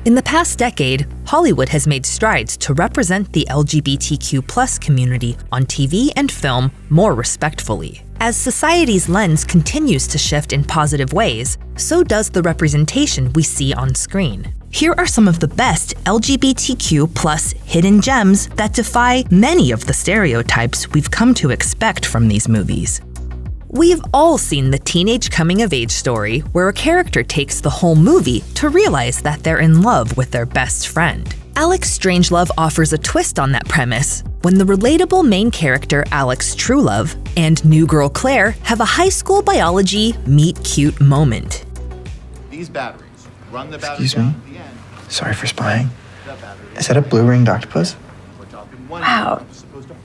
In the past decade, Hollywood has made strides to represent the LGBTQ+ community on TV and film more respectfully. As society's lens continues to shift in positive ways, so does the representation we see on screen. Here are some of the best LGBTQ+ hidden gems that defy many of the stereotypes we've come to expect from these movies. We've all seen the teenage coming-of-age story where a character takes the whole movie to realize that they're in love with their best friend. Alex Strangelove offers a twist on that premise when the relatable main character Alex Truelove and new girl Claire have a high school biology meet-cute moment. These batteries. Run the battery Excuse me? down to the end. Sorry for spying. Is that a blue-ringed octopus? Wow.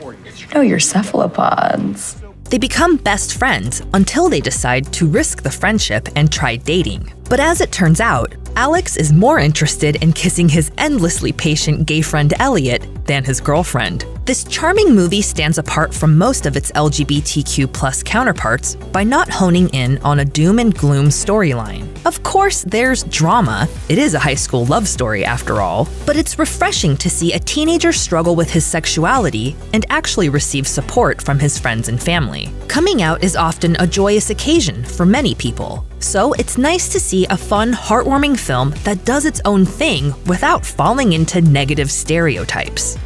You know your cephalopods. They become best friends until they decide to risk the friendship and try dating. But as it turns out, Alex is more interested in kissing his endlessly patient gay friend Elliot than his girlfriend. This charming movie stands apart from most of its LGBTQ+ counterparts by not honing in on a doom and gloom storyline. Of course, there's drama. It is a high school love story after all, but it's refreshing to see a teenager struggle with his sexuality and actually receive support from his friends and family. Coming out is often a joyous occasion for many people, so it's nice to see a fun, heartwarming film that does its own thing without falling into negative stereotypes.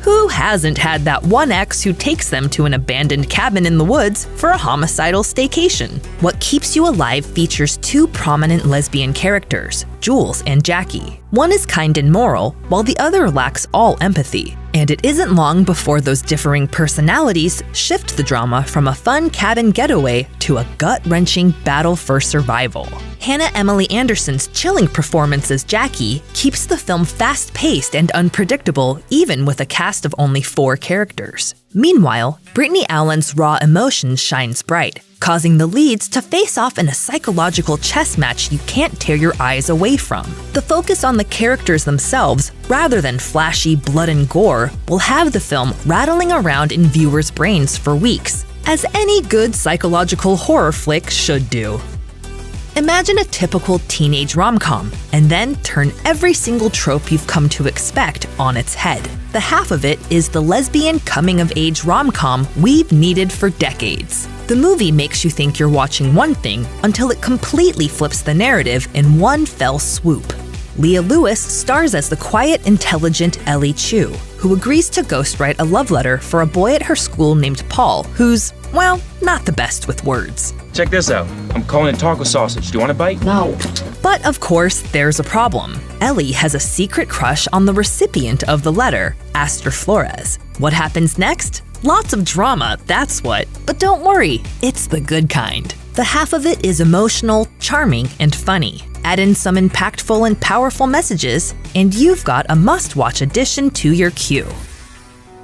Who hasn't had that one ex who takes them to an abandoned cabin in the woods for a homicidal staycation? What Keeps You Alive features two prominent lesbian characters, Jules and Jackie. One is kind and moral, while the other lacks all empathy. And it isn't long before those differing personalities shift the drama from a fun cabin getaway to a gut-wrenching battle for survival. Hannah Emily Anderson's chilling performance as Jackie keeps the film fast-paced and unpredictable even with a cast of only 4 characters. Meanwhile, Brittany Allen's raw emotion shines bright, causing the leads to face off in a psychological chess match you can't tear your eyes away from. The focus on the characters themselves, rather than flashy blood and gore, will have the film rattling around in viewers' brains for weeks, as any good psychological horror flick should do. Imagine a typical teenage rom-com, and then turn every single trope you've come to expect on its head. The half of it is the lesbian coming-of-age rom-com we've needed for decades. The movie makes you think you're watching one thing until it completely flips the narrative in one fell swoop. Leah Lewis stars as the quiet, intelligent Ellie Chu, who agrees to ghostwrite a love letter for a boy at her school named Paul, who's, well, not the best with words. Check this out. I'm calling it taco sausage. Do you want a bite? No. But of course, there's a problem. Ellie has a secret crush on the recipient of the letter, Aster Flores. What happens next? Lots of drama, that's what. But don't worry, it's the good kind. The half of it is emotional, charming, and funny. Add in some impactful and powerful messages, and you've got a must-watch addition to your queue.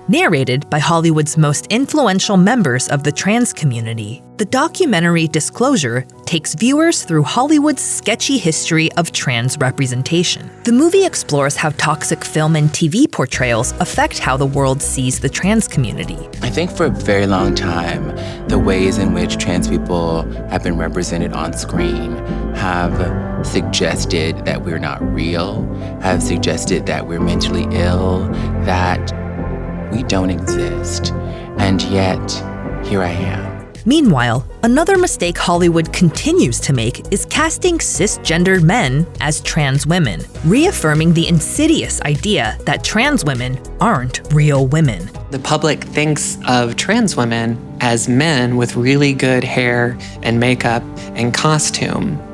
Narrated by Hollywood's most influential members of the trans community, the documentary Disclosure takes viewers through Hollywood's sketchy history of trans representation. The movie explores how toxic film and TV portrayals affect how the world sees the trans community. I think for a very long time, the ways in which trans people have been represented on screen have suggested that we're not real, have suggested that we're mentally ill, that we don't exist, and yet, here I am. Meanwhile, another mistake Hollywood continues to make is casting cisgendered men as trans women, reaffirming the insidious idea that trans women aren't real women. The public thinks of trans women as men with really good hair and makeup and costume.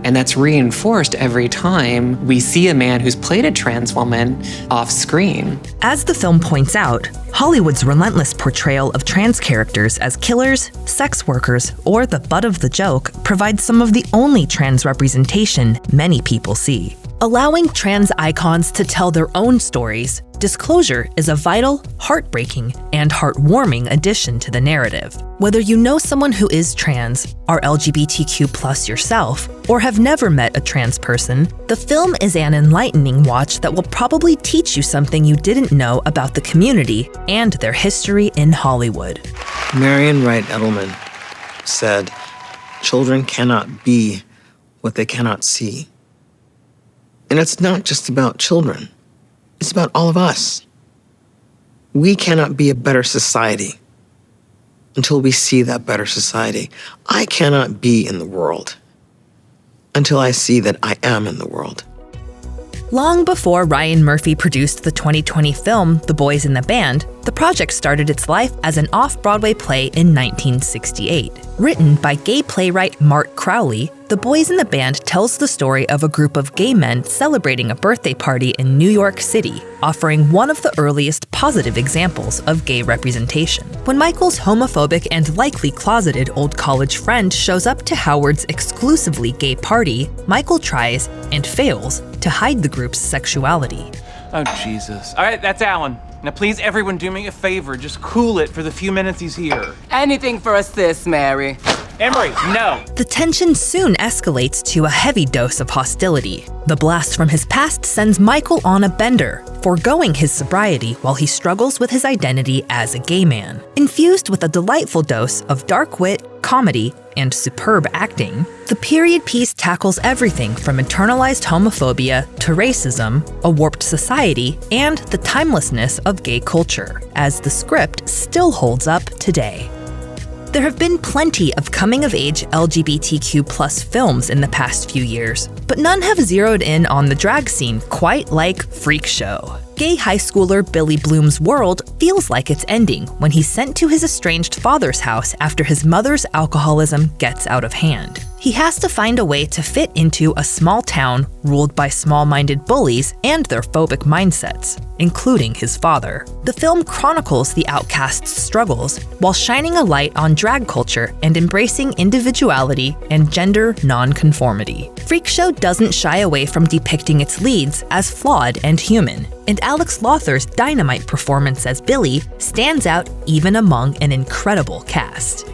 And that's reinforced every time we see a man who's played a trans woman off screen. As the film points out, Hollywood's relentless portrayal of trans characters as killers, sex workers, or the butt of the joke provides some of the only trans representation many people see. Allowing trans icons to tell their own stories, Disclosure is a vital, heartbreaking, and heartwarming addition to the narrative. Whether you know someone who is trans, are LGBTQ+ yourself, or have never met a trans person, the film is an enlightening watch that will probably teach you something you didn't know about the community and their history in Hollywood. Marian Wright Edelman said, "Children cannot be what they cannot see. And it's not just about children. It's about all of us. We cannot be a better society until we see that better society. I cannot be in the world until I see that I am in the world. Long before Ryan Murphy produced the 2020 film The Boys in the Band, the project started its life as an off-Broadway play in 1968. Written by gay playwright Mark Crowley, The Boys in the Band tells the story of a group of gay men celebrating a birthday party in New York City, offering one of the earliest positive examples of gay representation. When Michael's homophobic and likely closeted old college friend shows up to Howard's exclusively gay party, Michael tries, and fails, to hide the group's sexuality. Oh, Jesus. All right, that's Alan. Now, please, everyone, do me a favor. Just cool it for the few minutes he's here. Anything for a sis, Mary. Emery, no. The tension soon escalates to a heavy dose of hostility. The blast from his past sends Michael on a bender, foregoing his sobriety while he struggles with his identity as a gay man. Infused with a delightful dose of dark wit, comedy, and superb acting, the period piece tackles everything from internalized homophobia to racism, a warped society, and the timelessness of gay culture, as the script still holds up today. There have been plenty of coming-of-age LGBTQ+ films in the past few years, but none have zeroed in on the drag scene quite like Freak Show. Gay high schooler Billy Bloom's world feels like it's ending when he's sent to his estranged father's house after his mother's alcoholism gets out of hand. He has to find a way to fit into a small town ruled by small-minded bullies and their phobic mindsets, including his father. The film chronicles the outcast's struggles while shining a light on drag culture and embracing individuality and gender non-conformity. Freak Show doesn't shy away from depicting its leads as flawed and human, and Alex Lawther's dynamite performance as Billy stands out even among an incredible cast.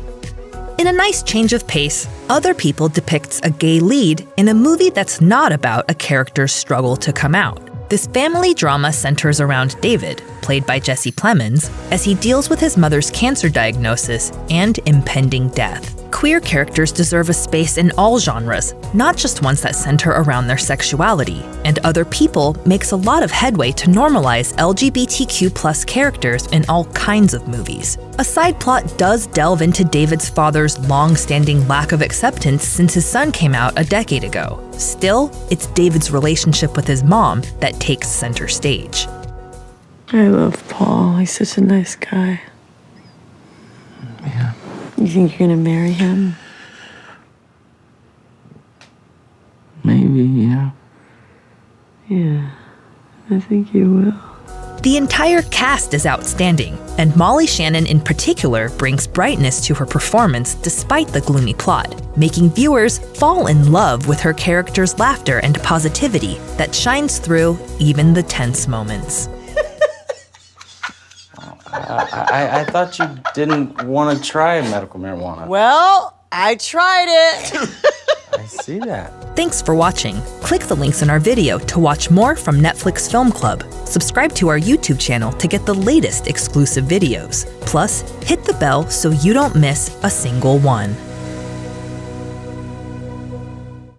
In a nice change of pace, Other People depicts a gay lead in a movie that's not about a character's struggle to come out. This family drama centers around David, played by Jesse Plemons, as he deals with his mother's cancer diagnosis and impending death. Queer characters deserve a space in all genres, not just ones that center around their sexuality, and Other People makes a lot of headway to normalize LGBTQ+ characters in all kinds of movies. A side plot does delve into David's father's long-standing lack of acceptance since his son came out a decade ago. Still, it's David's relationship with his mom that takes center stage. I love Paul. He's such a nice guy. Yeah. You think you're gonna marry him? Maybe, yeah. Yeah, I think you will. The entire cast is outstanding, and Molly Shannon in particular brings brightness to her performance despite the gloomy plot, making viewers fall in love with her character's laughter and positivity that shines through even the tense moments. I thought you didn't want to try medical marijuana. Well, I tried it. I see that. Thanks for watching. Click the links in our video to watch more from Netflix Film Club. Subscribe to our YouTube channel to get the latest exclusive videos. Plus, hit the bell so you don't miss a single one.